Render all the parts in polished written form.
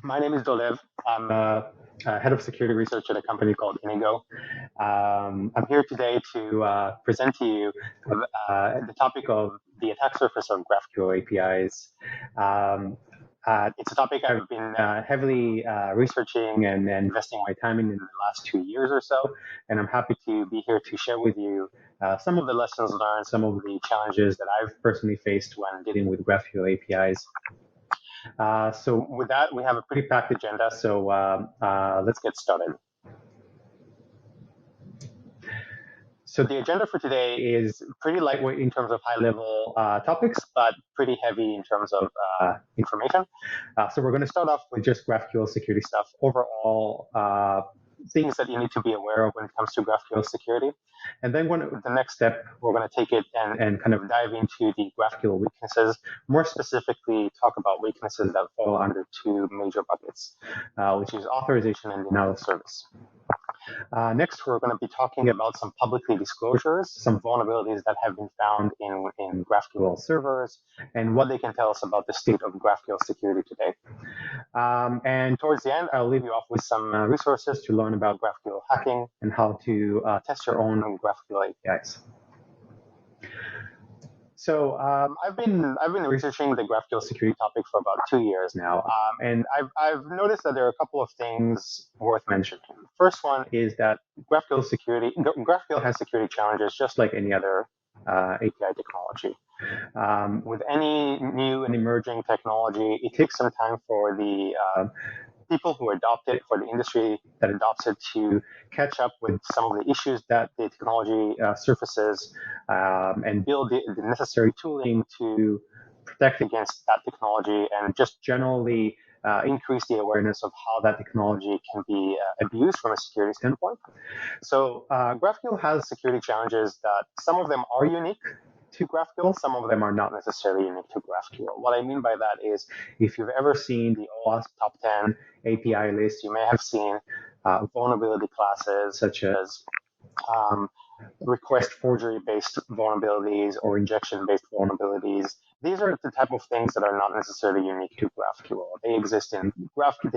My name is Dolev. I'm head of security research at a company called Inigo. I'm here today to present to you the topic of the attack surface of GraphQL APIs. It's a topic I've been heavily researching and investing my time in the last 2 years or so, and I'm happy to be here to share with you some of the lessons learned, some of the challenges that I've personally faced when dealing with GraphQL APIs. So with that, we have a pretty packed agenda, so let's get started. So the agenda for today is pretty lightweight in terms of high-level topics, but pretty heavy in terms of information. So we're going to start off with just GraphQL security stuff, overall things that you need to be aware of when it comes to GraphQL security. And then the next step, we're going to take it and kind of dive into the GraphQL weaknesses, more specifically talk about weaknesses that fall under two major buckets, which is authorization and denial of service. Next, we're going to be talking about some publicly disclosures, some vulnerabilities that have been found in GraphQL servers, and what they can tell us about the state of GraphQL security today. And towards the end, I'll leave you off with some resources to learn about GraphQL hacking and how to test your own GraphQL APIs. So I've been researching the GraphQL security topic for about 2 years now, and I've noticed that there are a couple of things worth mentioning. First one is that GraphQL has security challenges just like any other API technology. With any new and emerging technology, it takes some time for the people who adopt it, for the industry that adopts it, to catch up with some of the issues that the technology surfaces and build the necessary tooling to protect against that technology and just generally increase the awareness of how that technology can be abused from a security standpoint. So GraphQL has security challenges that some of them are unique to GraphQL, some of them are not necessarily unique to GraphQL. What I mean by that is, if you've ever seen the OWASP top 10 API list, you may have seen vulnerability classes such as request forgery-based vulnerabilities or injection-based vulnerabilities. These are the type of things that are not necessarily unique to GraphQL. They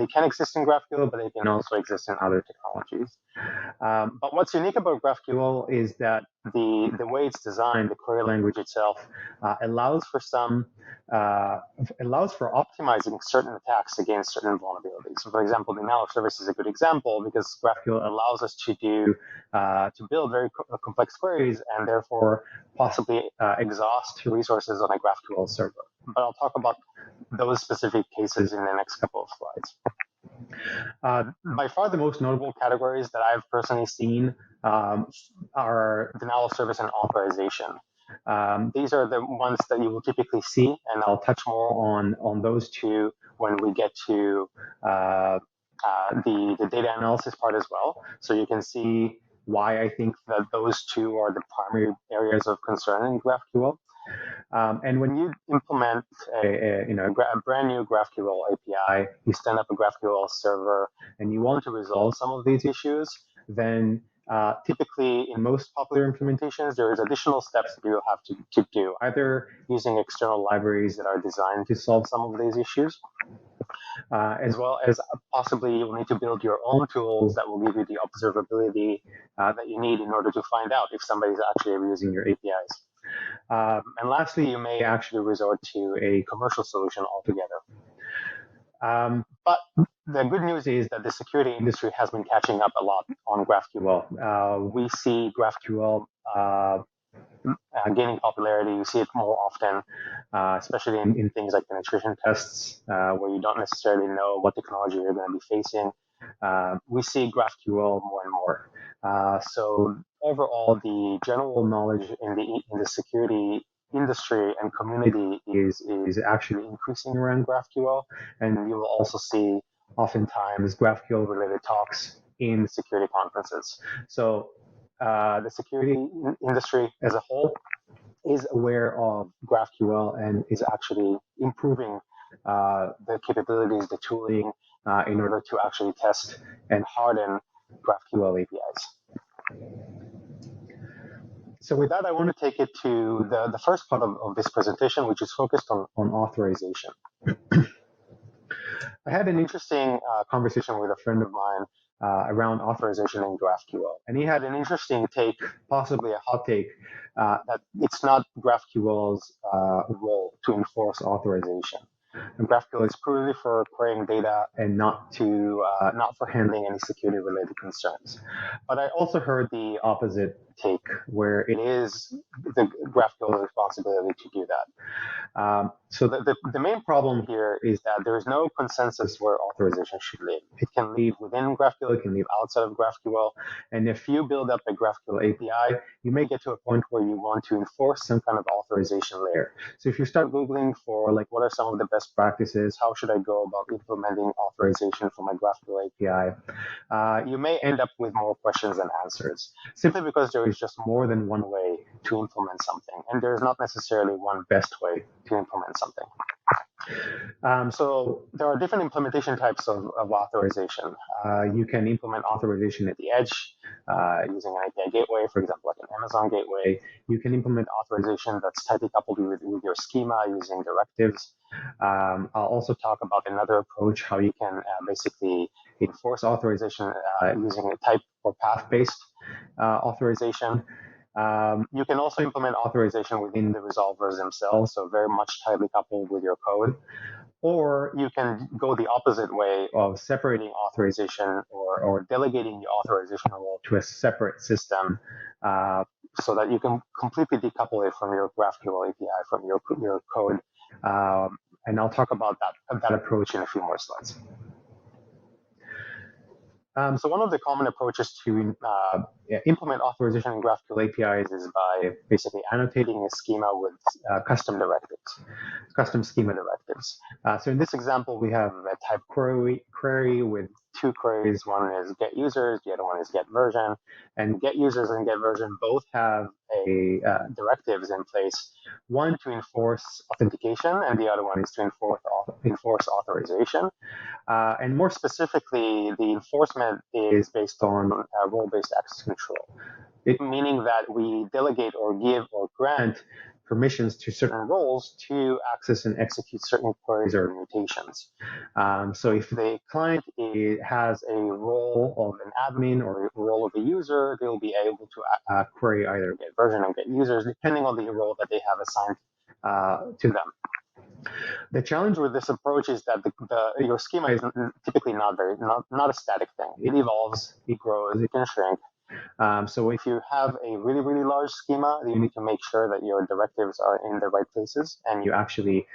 can exist in GraphQL, but they can also exist in other technologies. But what's unique about GraphQL is that the way it's designed, the query language itself, allows for optimizing certain attacks against certain vulnerabilities. So, for example, denial of service is a good example because GraphQL allows us to build very complex queries and therefore possibly exhaust resources on a GraphQL server. But I'll talk about those specific cases in the next couple of slides. By far, the most notable categories that I've personally seen are denial of service and authorization. These are the ones that you will typically see, and I'll touch more on those two when we get to the data analysis part as well. So you can see why I think that those two are the primary areas of concern in GraphQL. And when you implement a brand new GraphQL API, you stand up a GraphQL server, and you want to resolve some of these issues, then typically in most popular implementations, there is additional steps that you'll have to do, either using external libraries that are designed to solve some of these issues, as well as possibly you'll need to build your own tools that will give you the observability that you need in order to find out if somebody's actually abusing your APIs. And lastly, you may actually resort to a commercial solution altogether. But the good news is that the security industry has been catching up a lot on GraphQL. We see GraphQL gaining popularity. You see it more often, especially in things like penetration tests, where you don't necessarily know what technology you're going to be facing. We see GraphQL more and more. So overall, the general knowledge in the security industry and community is actually increasing around GraphQL, and you will also see oftentimes GraphQL-related talks in security conferences. So the security industry as a whole is aware of GraphQL and is actually improving the capabilities, the tooling, in order to actually test and harden GraphQL APIs. So with that, I want to take it to the first part of this presentation, which is focused on authorization. I had an interesting conversation with a friend of mine around authorization in GraphQL. And he had an interesting take, possibly a hot take, that it's not GraphQL's role to enforce authorization. And GraphQL is purely for querying data and not for handling any security-related concerns. But I also heard the opposite take, where it is the GraphQL's responsibility to do that. So the main problem here is that there is no consensus where authorization should live. It can live within GraphQL, it can live outside of GraphQL. And if you build up a GraphQL API, you may get to a point where you want to enforce some kind of authorization layer. So if you start Googling for like what are some of the best practices, how should I go about implementing authorization for my GraphQL API, you may end up with more questions than answers, simply because there is just more than one way to implement something. And there's not necessarily one best way to implement something. So there are different implementation types of authorization. You can implement authorization at the edge using an API gateway, for example, like an Amazon gateway. You can implement authorization that's tightly coupled with your schema using directives. I'll also talk about another approach, how you can basically enforce authorization using a type or path-based authorization. You can also implement authorization within the resolvers themselves, so very much tightly coupled with your code. Or you can go the opposite way of separating authorization or delegating the authorization role to a separate system so that you can completely decouple it from your GraphQL API, from your code. And I'll talk about that approach in a few more slides. So one of the common approaches to implement authorization in GraphQL APIs is by basically annotating a schema with custom directives, custom schema directives. So in this example, we have a type query with two queries. One is get users, the other one is get version. And get users and get version both have a directives in place, one to enforce authentication, and the other one is to enforce authorization. And more specifically, the enforcement is based on role-based access control, meaning that we delegate or give or grant permissions to certain roles to access and execute certain queries or mutations. So if the client has a role of an admin or a role of a user, they'll be able to query either get version or get users, depending on the role that they have assigned to them. The challenge with this approach is that your schema is typically not a static thing. It evolves, it grows, it can shrink. So if you have a really, really large schema, you need to make sure that your directives are in the right places and you actually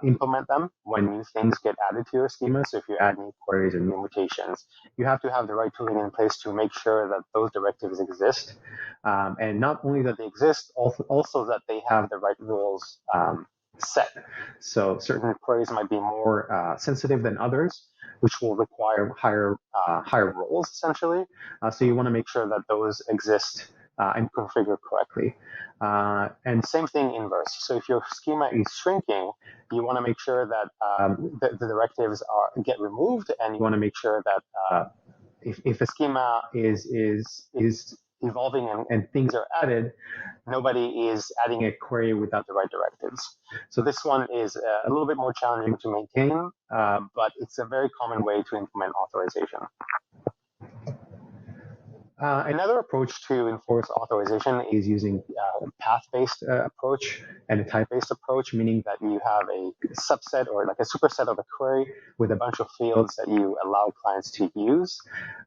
implement them when new things get added to your schema. So if you add new queries and new mutations, you have to have the right tooling in place to make sure that those directives exist. And not only that they exist, also that they have the right rules set. So certain queries might be more sensitive than others, which will require higher roles, essentially. So you want to make sure that those exist and configured correctly. And same thing inverse. So if your schema is shrinking, you want to make sure that the directives get removed, and you want to make sure that if a schema is evolving and things are added, nobody is adding a query without the right directives. So this one is a little bit more challenging to maintain, but it's a very common way to implement authorization. Another approach to enforce authorization is using a path-based approach and a type-based approach, meaning that you have a subset or like a superset of a query with a bunch of fields that you allow clients to use.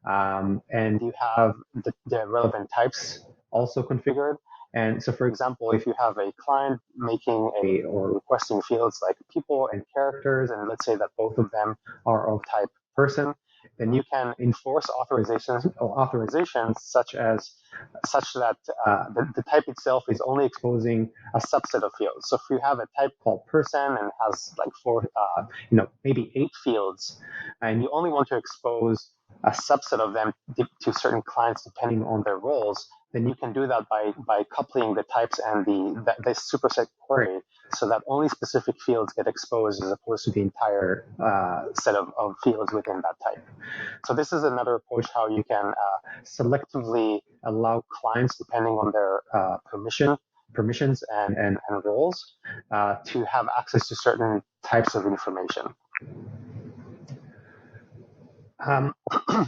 And you have the relevant types also configured. And so, for example, if you have a client making or requesting fields like people and characters, and let's say that both of them are of type person, then you can enforce authorizations such that the type itself is only exposing a subset of fields. So if you have a type called person and has like maybe 8 fields, and you only want to expose a subset of them to certain clients depending on their roles, then you can do that by coupling the types and the superset query so that only specific fields get exposed as opposed to the entire set of fields within that type. So this is another approach how you can selectively allow clients, depending on their permissions and roles, to have access to certain types of information.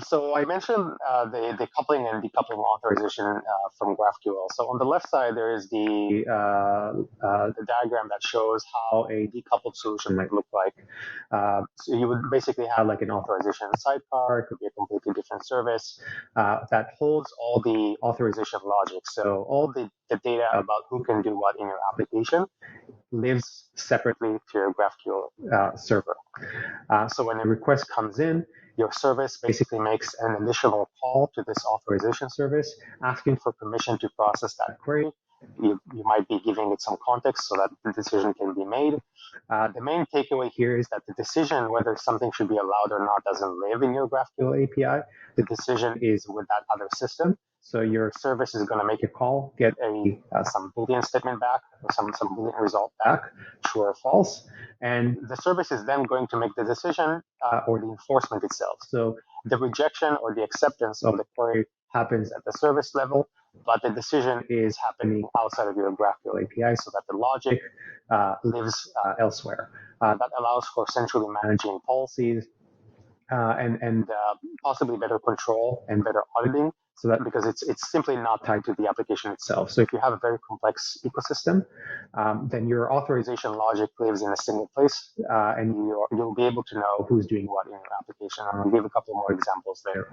So I mentioned the coupling and decoupling authorization from GraphQL. So on the left side, there is the diagram that shows how a decoupled solution might look like. So you would basically have like an authorization sidecar. It could be a completely different service that holds all the authorization logic. So all the data about who can do what in your application lives separately to your GraphQL server. So when a request comes in, your service basically makes an additional call to this authorization service, asking for permission to process that query. You might be giving it some context so that the decision can be made. The main takeaway here is that the decision whether something should be allowed or not doesn't live in your GraphQL API. The decision is with that other system. So your service is going to make a call, get some Boolean statement back, or some Boolean result back, true or false, and the service is then going to make the decision or the enforcement itself. So the rejection or the acceptance of the query happens at the service level, but the decision is happening outside of your GraphQL API so that the logic lives elsewhere. That allows for centrally managing policies and possibly better control and better auditing, so that because it's simply not tied to the application itself. So if you have a very complex ecosystem, then your authorization logic lives in a single place, and you'll be able to know who's doing what in your application. And I'll give a couple more examples there.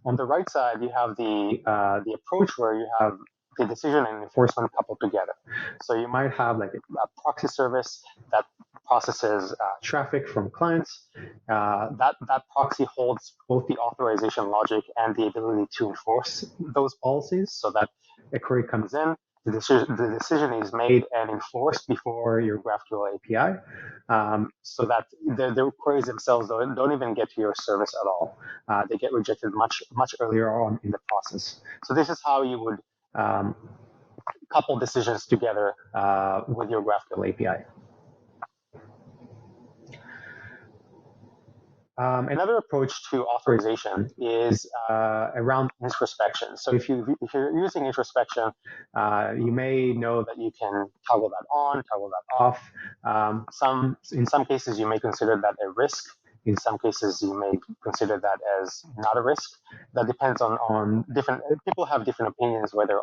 On the right side, you have the approach where you have the decision and enforcement coupled together. So you might have like a proxy service that processes traffic from clients. That proxy holds both the authorization logic and the ability to enforce those policies, so that a query comes in, the decision is made and enforced before your GraphQL API, so that the queries themselves don't even get to your service at all. They get rejected much earlier on in the process. So this is how you would couple decisions together with your GraphQL API. Another approach to authorization is around introspection. So if you're using introspection, you may know that you can toggle that on, toggle that off. In some cases, you may consider that a risk. In some cases, you may consider that as not a risk. That depends on different people have different opinions whether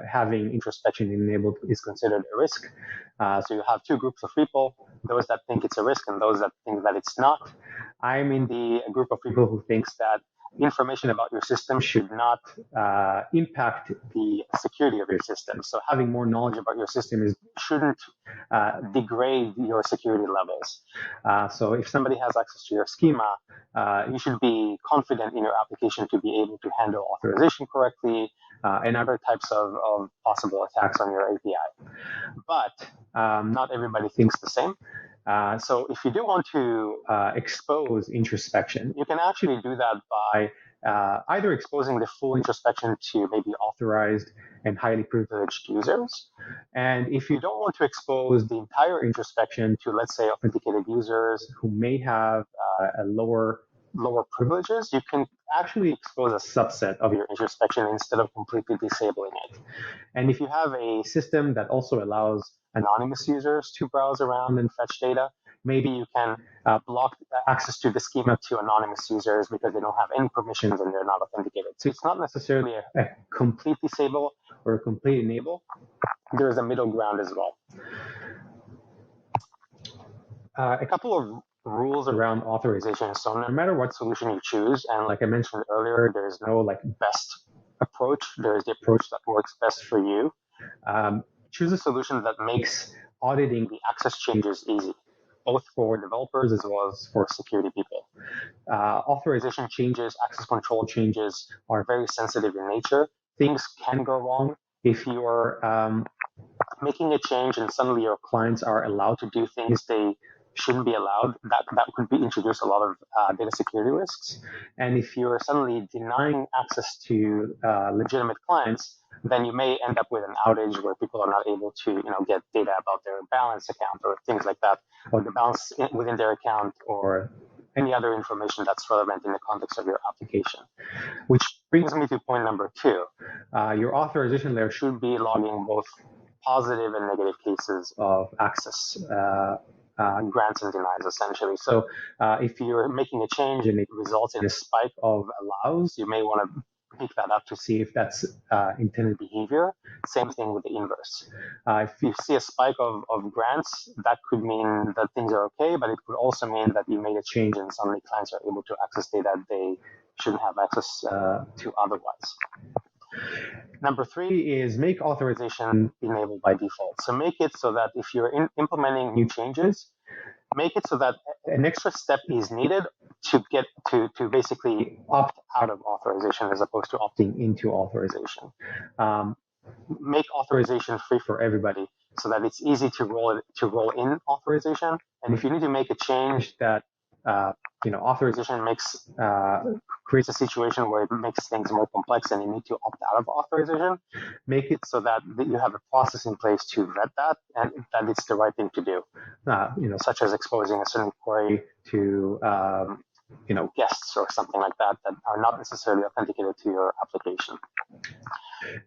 having introspection enabled is considered a risk. So you have two groups of people: those that think it's a risk and those that think that it's not. I'm in the group of people who thinks that information about your system should not impact the security of your system. So having more knowledge about your system shouldn't degrade your security levels. So if somebody has access to your schema, you should be confident in your application to be able to handle authorization correctly and other types of possible attacks on your API. But not everybody thinks the same. So if you do want to expose introspection, you can actually do that by either exposing the full introspection to maybe authorized and highly privileged users. And if you don't want to expose the entire introspection to, let's say, authenticated users who may have a lower privileges, you can actually expose a subset of your introspection instead of completely disabling it. And if you have a system that also allows anonymous users to browse around and fetch data, maybe you can block access to the schema to anonymous users because they don't have any permissions and they're not authenticated. So it's not necessarily a complete disable or a complete enable. There is a middle ground as well. A couple of rules around authorization. So no matter what solution you choose, and like I mentioned earlier, there's no like best approach. There's the approach that works best for you. Choose a solution that makes auditing the access changes easy, both for developers as well as for security people. Authorization changes, access control changes are very sensitive in nature. Things can go wrong if you're making a change and suddenly your clients are allowed to do things they shouldn't be allowed. That could be introduce a lot of data security risks. And if you're suddenly denying access to legitimate clients, then you may end up with an outage where people are not able to get data about their balance account or things like that, or the balance within their account, or any other information that's relevant in the context of your application. Which brings me to point number 2. Your authorization layer should be logging both positive and negative cases of access grants and denies, essentially. So if you're making a change and it results in a spike of allows, you may want to pick that up to see if that's intended behavior. Same thing with the inverse. If you see a spike of grants, that could mean that things are okay, but it could also mean that you made a change and suddenly clients are able to access data they shouldn't have access to otherwise. Number 3 is make authorization enabled by default. So make it so that if you're implementing new changes, make it so that an extra step is needed to get to basically opt out of authorization as opposed to opting into authorization. Make authorization free for everybody so that it's easy to roll in authorization. And if you need to make a change that authorization creates a situation where it makes things more complex and you need to opt out of authorization, make it so that you have a process in place to vet that and that it's the right thing to do, such as exposing a certain query to guests or something like that are not necessarily authenticated to your application.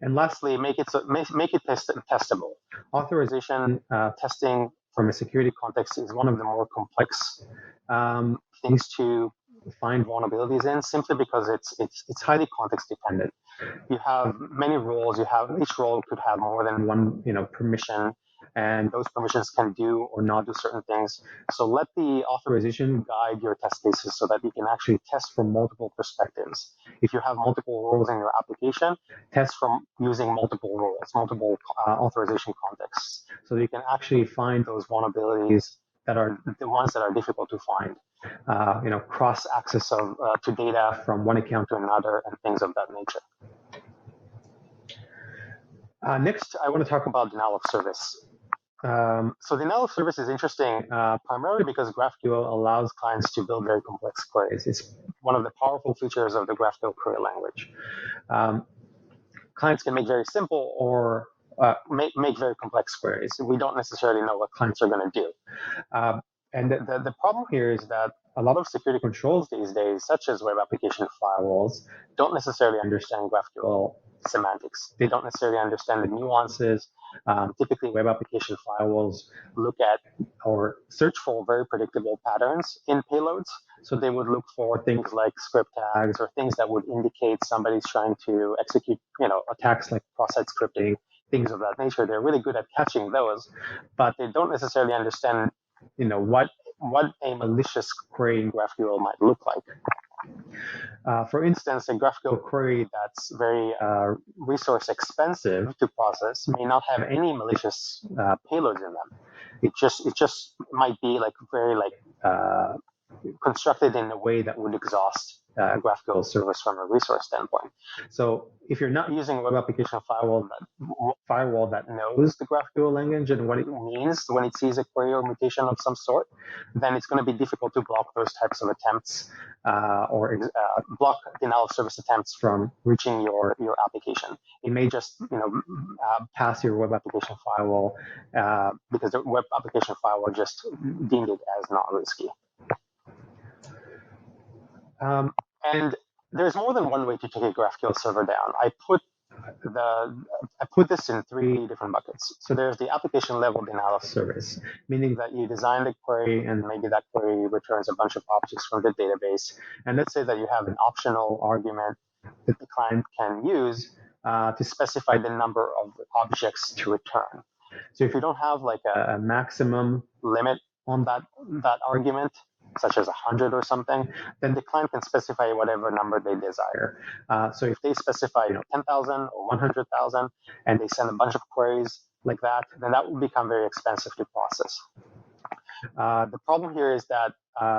And lastly, make it testable. Authorization testing from a security context is one of the more complex things to find vulnerabilities in, simply because it's highly context dependent. You have many roles. Each role could have more than one permission, and those permissions can do or not do certain things. So let the authorization guide your test cases so that you can actually test from multiple perspectives. If you have multiple roles in your application, test from using multiple roles, multiple authorization contexts, so that you can actually find those vulnerabilities that are the ones that are difficult to find. Cross access to data from one account to another and things of that nature. Next, I want to talk about denial of service. So denial of service is interesting primarily because GraphQL allows clients to build very complex queries. It's one of the powerful features of the GraphQL query language. Clients can make very simple or make very complex queries. We don't necessarily know what clients are going to do. And the problem here is that a lot of security controls these days, such as web application firewalls, don't necessarily understand GraphQL semantics. They don't necessarily understand the nuances. Typically, web application firewalls look at or search for very predictable patterns in payloads. So they would look for things like script tags or things that would indicate somebody's trying to execute, attacks like cross-site scripting, things of that nature. They're really good at catching those, but they don't necessarily understand what a malicious query in GraphQL might look like. For instance, a GraphQL query that's very resource expensive to process may not have any malicious payloads in them. It just might be very constructed in a way that would exhaust GraphQL service from a resource standpoint. So if you're not using a web application firewall that knows the GraphQL language and what it means when it sees a query or mutation of some sort, then it's going to be difficult to block those types of attempts or block denial of service attempts from reaching your application. It may just pass your web application firewall because the web application firewall just deemed it as not risky. And there's more than one way to take a GraphQL server down. I put this in 3 different buckets. So there's the application level denial of service, meaning that you design the query and maybe that query returns a bunch of objects from the database. And let's say that you have an optional argument that the client can use to specify the number of objects to return. So if you don't have a maximum limit on that argument, such as 100 or something, then the client can specify whatever number they desire. So if they specify 10,000 or 100,000 and they send a bunch of queries like that, then that will become very expensive to process. The problem here is that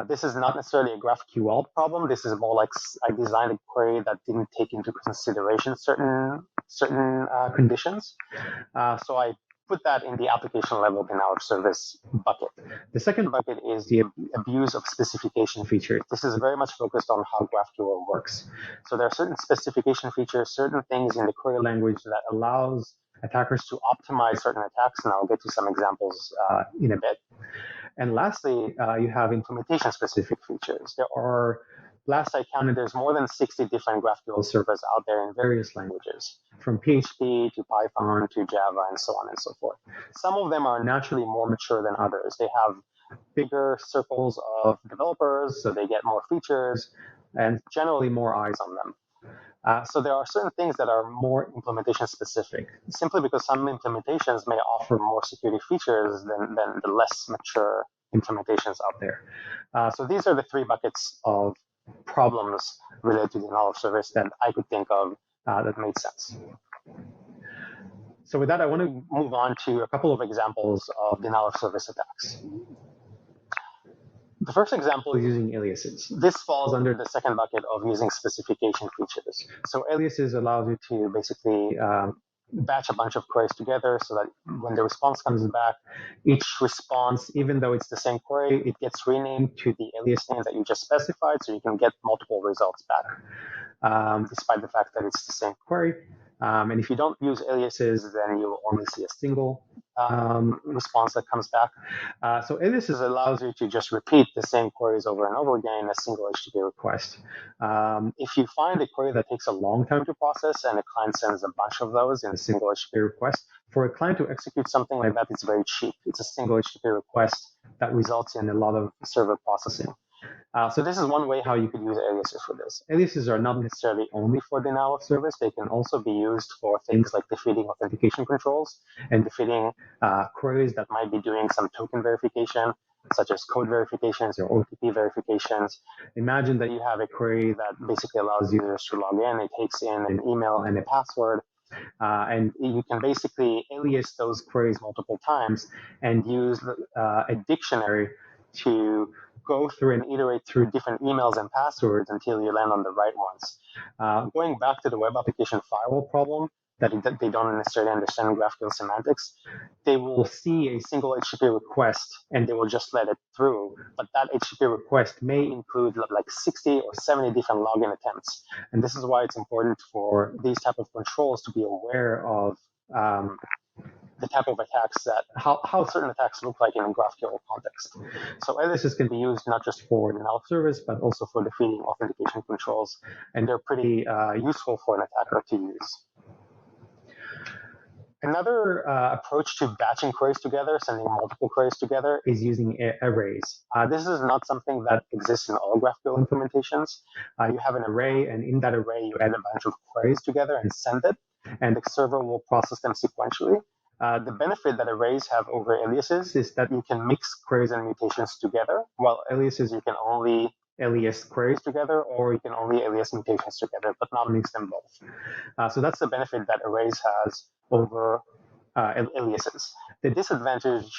this is not necessarily a GraphQL problem. This is more like I designed a query that didn't take into consideration certain conditions. So I put that in the application level denial of service bucket. The second bucket is the abuse of specification features. This is very much focused on how GraphQL works. So there are certain specification features, certain things in the query language that allows attackers to optimize certain attacks, and I'll get to some examples in a bit. And lastly, you have implementation-specific features. Last I counted, there's more than 60 different GraphQL servers out there in various languages, from PHP to Python to Java and so on and so forth. Some of them are naturally more mature than others. They have bigger circles of developers, so they get more features and generally more eyes on them. So there are certain things that are more implementation specific, simply because some implementations may offer more security features than the less mature implementations out there. So these are the three buckets of problems related to denial of service that I could think of that made sense. So with that, I want to move on to a couple of examples of denial of service attacks. The first example is using aliases. This falls under the second bucket of using specification features. So aliases allows you to basically batch a bunch of queries together so that when the response comes back, each response, even though it's the same query, it gets renamed to the alias name that you just specified, so you can get multiple results back, despite the fact that it's the same query. And if you don't use aliases, then you'll only see a single response that comes back. So aliases allows you to just repeat the same queries over and over again in a single HTTP request. If you find a query that takes a long time to process and a client sends a bunch of those in a single HTTP request, for a client to execute something like that, it's very cheap. It's a single HTTP request that results in a lot of server processing. So this is one way how you could use aliases for this. Aliases are not necessarily only for denial of service. They can also be used for things like defeating authentication controls and defeating queries that might be doing some token verification, such as code verifications or OTP verifications. Imagine that you have a query that basically allows users to log in. It takes in an email and a password. And you can basically alias those queries multiple times and use a dictionary to go through and iterate through different emails and passwords until you land on the right ones. Going back to the web application firewall problem, that they don't necessarily understand GraphQL semantics, they will see a single HTTP request and they will just let it through. But that HTTP request may include like 60 or 70 different login attempts. And this is why it's important for these type of controls to be aware of the type of attacks that, how certain attacks look like in a GraphQL context. So aliases can be used not just for denial of service, but also for defeating authentication controls. And they're pretty useful for an attacker to use. Another approach to batching queries together, sending multiple queries together, is using arrays. This is not something that exists in all GraphQL implementations. You have an array, and in that array, you add a bunch of queries together and send it, and the server will process them sequentially. The benefit that arrays have over aliases is that you can mix queries and mutations together, while aliases you can only alias queries together, or you can only alias mutations together, but not mix them both. So that's the benefit that arrays has over aliases. The disadvantage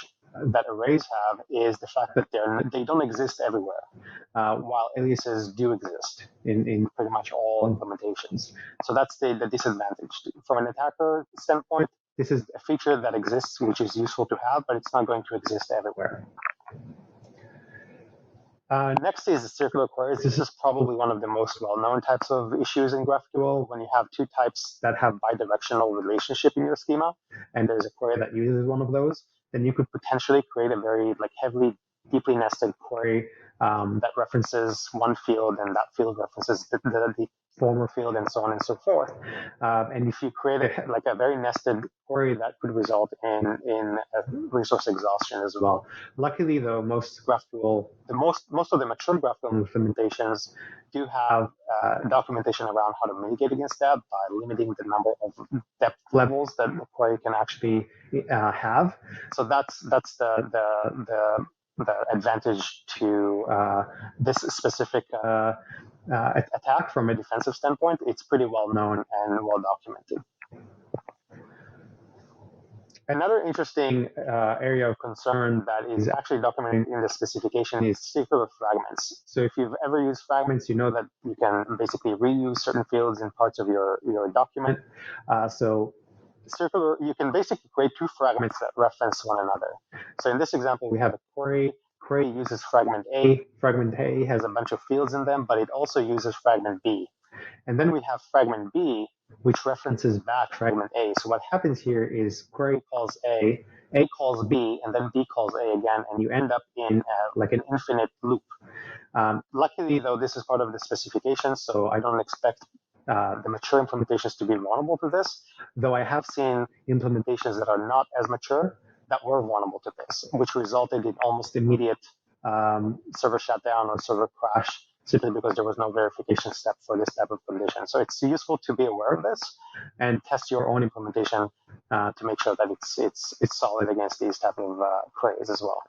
that arrays have is the fact that they don't exist everywhere, while aliases do exist in pretty much all implementations. So that's the disadvantage. From an attacker standpoint, this is a feature that exists, which is useful to have, but it's not going to exist everywhere. Next is circular queries. This is probably one of the most well-known types of issues in GraphQL. When you have two types that have bidirectional relationship in your schema, and there's a query that uses one of those, then you could potentially create a very heavily, deeply nested query that references one field, and that field references the former field, and so on and so forth. And if you create a very nested query, that could result in resource exhaustion as well. Luckily, though, most of the mature GraphQL implementations do have documentation around how to mitigate against that by limiting the number of depth levels that the query can actually have. So that's the advantage to this specific attack from a defensive standpoint. It's pretty well known and well documented. Another interesting area of concern that is actually documented in the specification is stickable fragments. So if you've ever used fragments, you know that you can basically reuse certain fields in parts of your document. So you can basically create two fragments that reference one another. So in this example, we have a query. Query uses fragment A. Fragment A has a bunch of fields in them, but it also uses fragment B. And then we have fragment B, which references back fragment A. So what happens here is query calls A calls B, and then B calls A again, and you end up in an infinite loop. Luckily, though, this is part of the specification, so I don't expect the mature implementations to be vulnerable to this, though I have seen implementations that are not as mature that were vulnerable to this, which resulted in almost immediate server shutdown or server crash simply because there was no verification step for this type of condition. So it's useful to be aware of this and test your own implementation to make sure that it's solid against these type of queries as well.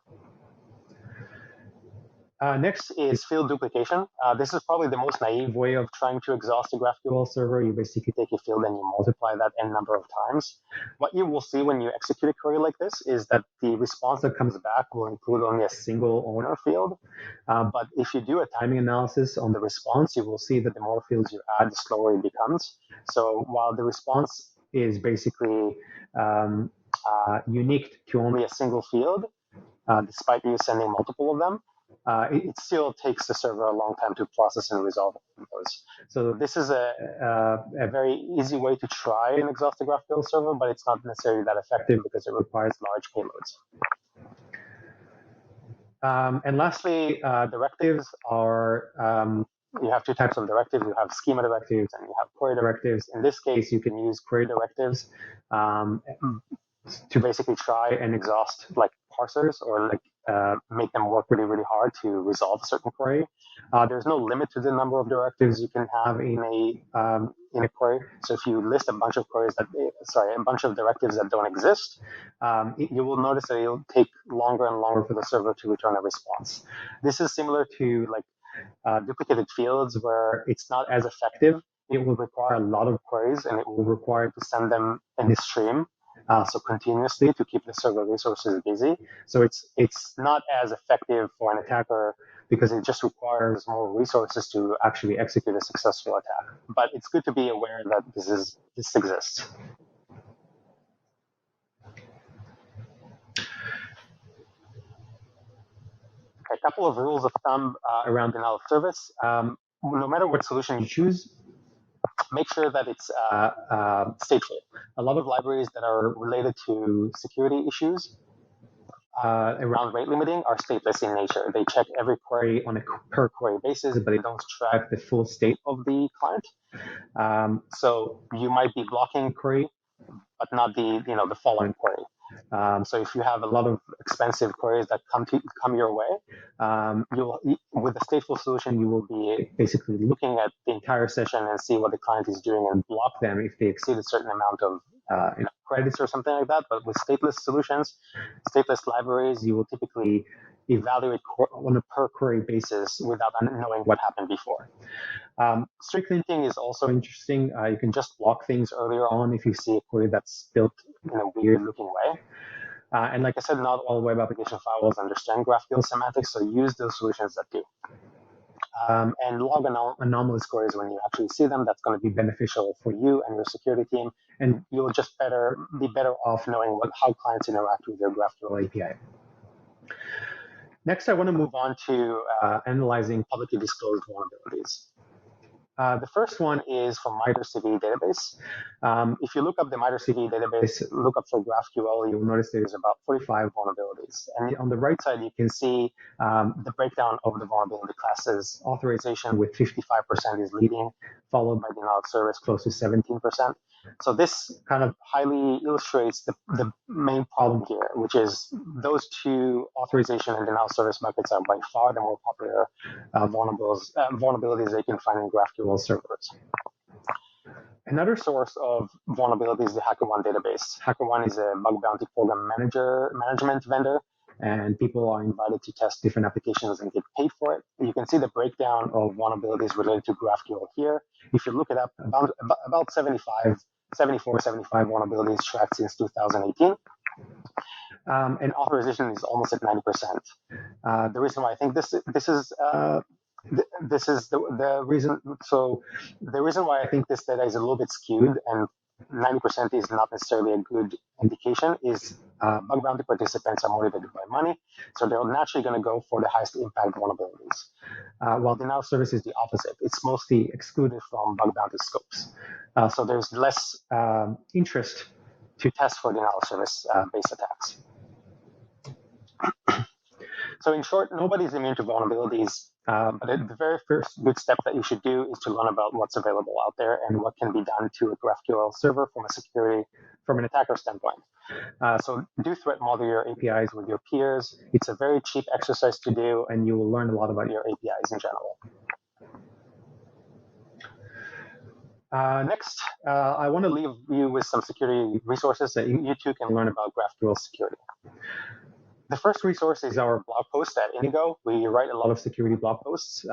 Next is field duplication. This is probably the most naive way of trying to exhaust a GraphQL server. You basically take a field and you multiply that n number of times. What you will see when you execute a query like this is that the response that comes back will include only a single owner field. But if you do a timing analysis on the response, you will see that the more fields you add, the slower it becomes. So while the response is basically unique to only a single field, despite you sending multiple of them, it still takes the server a long time to process and resolve those. So this is a very easy way to try and exhaust the GraphQL server, but it's not necessarily that effective because it requires large payloads. And lastly, directives are, you have two types of directives. You have schema directives and you have query directives. In this case, you can use query directives to basically try and exhaust like parsers or like make them work really, really hard to resolve a certain query. There's no limit to the number of directives you can have in a query. So if you list a bunch of a bunch of directives that don't exist, you will notice that it'll take longer and longer for the server to return a response. This is similar to like duplicated fields where it's not as effective. It will require a lot of queries and it will require to send them in a stream. So continuously to keep the server resources busy. So it's not as effective for an attacker because it just requires more resources to actually execute a successful attack. But it's good to be aware that this exists. A couple of rules of thumb around denial of service. No matter what solution you choose, make sure that it's stateful. A lot of libraries that are related to security issues around rate limiting are stateless in nature. They check every query on a per query basis, but they don't track the full state of the client. So you might be blocking query, but not the following query. So if you have a lot of expensive queries that come your way, with a stateful solution, you will be basically looking at the entire session and see what the client is doing and block them if they exceed a certain amount of credits or something like that. But with stateless solutions, stateless libraries, you will typically evaluate on a per query basis without knowing what happened before. Strict linting is also interesting. You can just block things earlier on if you see a query that's built in a weird looking way. And like I said, not all web application firewalls understand GraphQL semantics, so use those solutions that do. And log anomalous queries when you actually see them. That's going to be beneficial for you and your security team, and you'll just be better off knowing how clients interact with your GraphQL API. Next, I want to move on to analyzing publicly disclosed vulnerabilities. The first one is from MITRE-CV database. If you look up the MITRE-CV database, look up for GraphQL, you'll notice there's about 45 vulnerabilities. And on the right side, you can see the breakdown of the vulnerability classes. Authorization with 55% is leading, followed by denial of service close to 17%. So this kind of highly illustrates the main problem here, which is those two authorization and denial of service buckets are by far the more popular vulnerabilities that you can find in GraphQL servers. Another source of vulnerability is the HackerOne database. HackerOne is a bug bounty program management vendor, and people are invited to test different applications and get paid for it. You can see the breakdown of vulnerabilities related to GraphQL here. If you look it up, about 74, 75 vulnerabilities tracked since 2018. And authorization is almost at 90%. The reason why I think this is the reason. So the reason why I think this data is a little bit skewed and 90% is not necessarily a good indication is bug bounty participants are motivated by money, so they're naturally going to go for the highest impact vulnerabilities. While denial of service is the opposite. It's mostly excluded from bug bounty scopes. So there's less interest to test for denial of service based attacks. So in short, nobody's immune to vulnerabilities, but the very first good step that you should do is to learn about what's available out there and what can be done to a GraphQL server from a security from an attacker standpoint. So do threat model your APIs with your peers. It's a very cheap exercise to do, and you will learn a lot about your APIs in general. Next, I want to leave you with some security resources that you too can learn about GraphQL security. The first resource is our blog post at Indigo. We write a lot of security blog posts.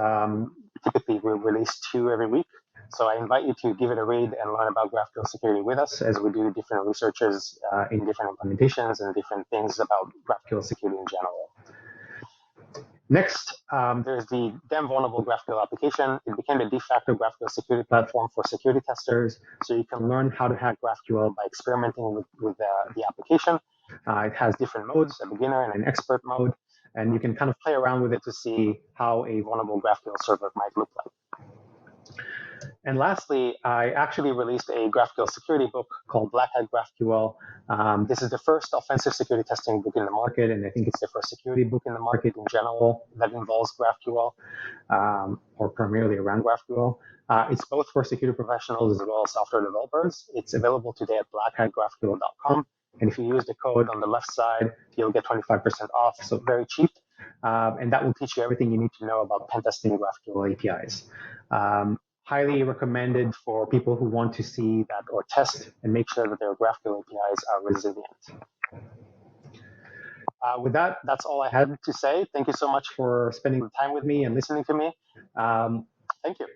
Typically, we release 2 every week. So I invite you to give it a read and learn about GraphQL security with us as we do different researches in different implementations and different things about GraphQL security in general. Next, there's the damn vulnerable GraphQL application. It became the de facto GraphQL security platform for security testers. So you can learn how to hack GraphQL by experimenting with the application. It has different modes, a beginner and an expert mode. And you can kind of play around with it to see how a vulnerable GraphQL server might look like. And lastly, I actually released a GraphQL security book called Black Hat GraphQL. This is the first offensive security testing book in the market, and I think it's the first security book in the market in general that involves GraphQL, or primarily around GraphQL. It's both for security professionals as well as software developers. It's available today at blackhatgraphql.com. And if you use the code on the left side, you'll get 25% off, so very cheap. And that will teach you everything you need to know about pen testing GraphQL APIs. Highly recommended for people who want to see that or test and make sure that their GraphQL APIs are resilient. With that, that's all I had to say. Thank you so much for spending the time with me and listening to me. Thank you.